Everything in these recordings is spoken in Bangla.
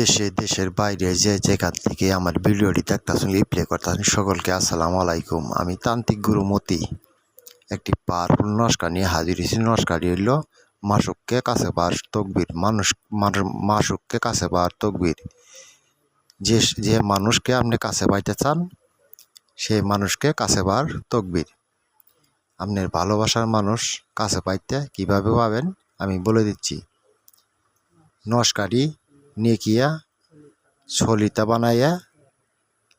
দেশে দেশের বাইরে যে যেখান থেকে আমার ভিডিওটি দেখতেছেন প্লে করতেছেন সকলকে আসসালামু আলাইকুম। আমি তান্ত্রিক গুরু মতি একটি পাওয়ারফুল নস্কা নিয়ে হাজির হয়েছি। নস্কাটি হইল মাসুককে কাছে পাওয়ার তকবির। মাসুককে কাছে পাওয়ার তকবির। যে যে মানুষকে আপনি কাছে পাইতে চান সেই মানুষকে কাছে পাওয়ার তকবির। আপনার ভালোবাসার মানুষ কাছে পাইতে কিভাবে পাবেন আমি বলে দিচ্ছি। নস্কাটি নেকিয়া ছলিতা বানাইয়া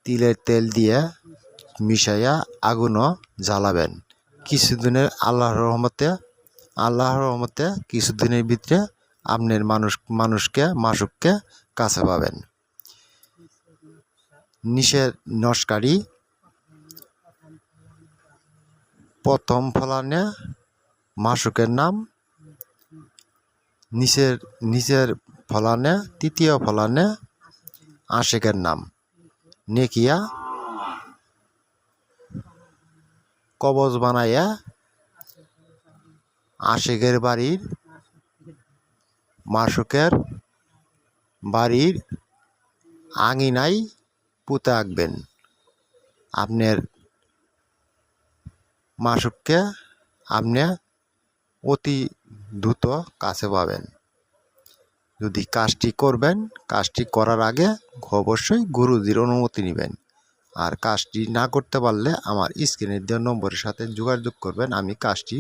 তিলের তেল দিয়ে মিশাইয়া আগুনও জ্বালাবেন। কিছুদিনের আল্লাহর রহমতে কিছুদিনের ভিতরে আপনার মাসুককে কাছে পাবেন। নিষের নস্কারি প্রথম ফলানে মাসুকের নাম, নিচের ফলানে তৃতীয় ফলানে আশিকের নাম। নেকিয়া কবজ বানাইয়া আশিকের বাড়ির মাসুকের বাড়ির আঙিনায় পুঁতে আঁকবেন। আপনার মাসুককে আপনি অতি দ্রুত কাছে পাবেন। যদি কাজটি করবেন, কাজটি করার আগে অবশ্যই গুরুজির অনুমতি নেবেন। আর কাজটি না করতে পারলে আমার স্ক্রিনের দেওয়া নম্বরের সাথে যোগাযোগ করবেন। আমি কাজটি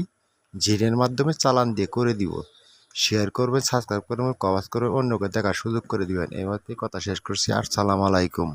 জিনের মাধ্যমে চালান দিয়ে করে দিব। শেয়ার করবেন, সাবস্ক্রাইব করবেন, কমেন্ট করবেন, অন্যকে দেখার সুযোগ করে দিবেন। এই মধ্যে কথা শেষ করছি। আসসালামু আলাইকুম।